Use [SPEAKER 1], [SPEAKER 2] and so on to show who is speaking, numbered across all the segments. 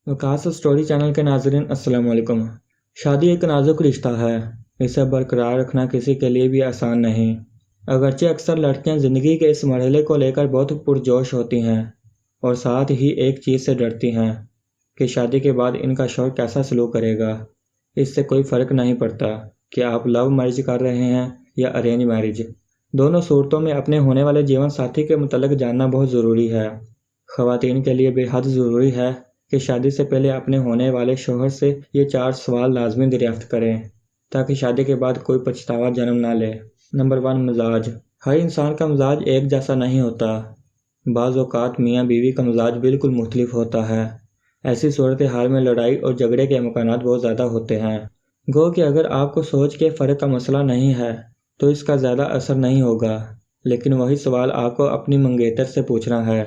[SPEAKER 1] Waqas story channel के नाज़रीन अस्सलाम वालेकुम। शादी एक नाजुक रिश्ता है। इसे बरकरार रखना किसी के लिए भी आसान नहीं। अगरचे अक्सर लड़कियां ज़िंदगी के इस मरहले को लेकर बहुत पुरजोश होती हैं और साथ ही एक चीज़ से डरती हैं कि शादी के बाद इनका शौहर कैसा सलूक करेगा। इससे कोई फ़र्क नहीं पड़ता कि आप लव मैरिज कर रहे हैं या अरेंज मैरिज। दोनों सूरतों में अपने होने वाले जीवन साथी के मुतल्लिक जानना बहुत ज़रूरी है। ख़वातीन के लिए बेहद ज़रूरी है कि शादी से पहले अपने होने वाले शौहर से ये 4 सवाल लाजमी दरियाफ्त करें ताकि शादी के बाद कोई पछतावा जन्म ना ले। नंबर 1, मिजाज। हर इंसान का मिजाज एक जैसा नहीं होता। बाज़ औक़ात मियाँ बीवी का मिजाज बिल्कुल मुख्तलिफ होता है। ऐसी सूरत हाल में लड़ाई और झगड़े के इम्कानात बहुत ज़्यादा होते हैं। गो कि अगर आपको सोच के फ़र्क का मसला नहीं है तो इसका ज़्यादा असर नहीं होगा, लेकिन वही सवाल आपको अपनी मंगेतर से पूछना है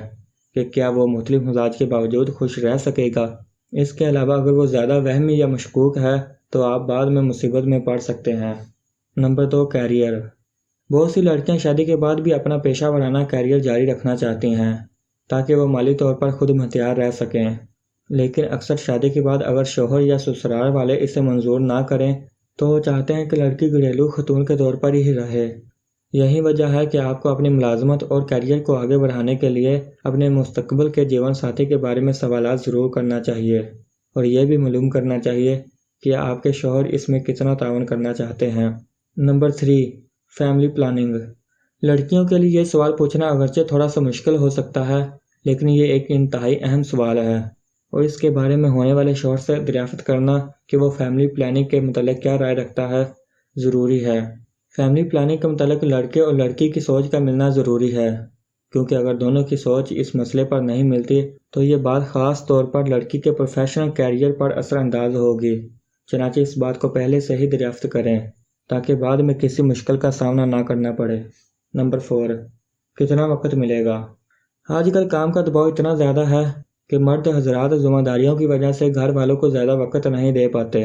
[SPEAKER 1] कि क्या वो मुख्तलिफ मिजाज के बावजूद खुश रह सकेगा। इसके अलावा अगर वो ज़्यादा वहमी या मशकूक है तो आप बाद में मुसीबत में पड़ सकते हैं। Number 2, career. बहुत सी लड़कियां शादी के बाद भी अपना पेशा वराना कैरियर जारी रखना चाहती हैं ताकि वो माली तौर पर खुद मुख्तियार रह सकें, लेकिन अक्सर शादी के बाद अगर शौहर या ससुराल वाले इसे मंजूर ना करें तो वो चाहते हैं कि लड़की घरेलू खतून के तौर पर ही रहे। यही वजह है कि आपको अपनी मुलाजमत और कैरियर को आगे बढ़ाने के लिए अपने मुस्तकबिल के जीवन साथी के बारे में सवालात ज़रूर करना चाहिए और यह भी मालूम करना चाहिए कि आपके शौहर इसमें कितना तावन करना चाहते हैं। Number 3, family planning. लड़कियों के लिए ये सवाल पूछना अगरचे थोड़ा सा मुश्किल हो सकता है, लेकिन ये एक इंतहाई अहम सवाल है और इसके बारे में होने वाले शौहर से दरियाफ्त करना कि वो फैमिली प्लानिंग के मुतालिक क्या राय रखता है ज़रूरी है। फैमिली प्लानिंग के मुतालिक लड़के और लड़की की सोच का मिलना ज़रूरी है, क्योंकि अगर दोनों की सोच इस मसले पर नहीं मिलती तो ये बात ख़ास तौर पर लड़की के प्रोफेशनल कैरियर पर असरअंदाज होगी। चनांचे इस बात को पहले से ही दरियाफ्त करें ताकि बाद में किसी मुश्किल का सामना ना करना पड़े। नंबर 4, कितना वक्त मिलेगा। आजकल काम का दबाव इतना ज़्यादा है कि मर्द हज़रात ज़िम्मेदारियों की वजह से घर वालों को ज़्यादा वक्त नहीं दे पाते।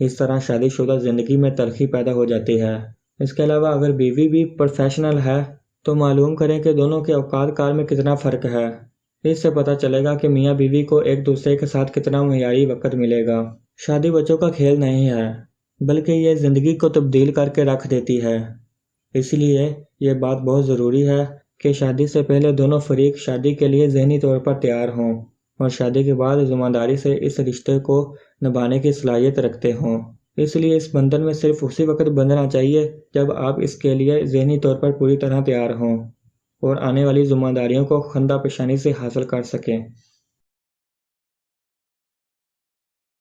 [SPEAKER 1] इस तरह शादीशुदा ज़िंदगी में तलखी पैदा हो जाती है। इसके अलावा अगर बीवी भी प्रोफेशनल है तो मालूम करें कि दोनों के औकात कार में कितना फ़र्क है। इससे पता चलेगा कि मियाँ बीवी को एक दूसरे के साथ कितना मुयारी वक्त मिलेगा। शादी बच्चों का खेल नहीं है, बल्कि ये ज़िंदगी को तब्दील करके रख देती है। इसलिए ये बात बहुत ज़रूरी है कि शादी से पहले दोनों फरीक शादी के लिए ज़हनी तौर पर तैयार हों और शादी के बाद ज़िम्मेदारी से इस रिश्ते को निभाने की सलाहियत रखते हों। इसलिए इस बंधन में सिर्फ उसी वक्त बंधना चाहिए जब आप इसके लिए ज़हनी तौर पर पूरी तरह तैयार हों और आने वाली ज़िम्मेदारियों को खंदा पेशानी से हासिल कर सकें।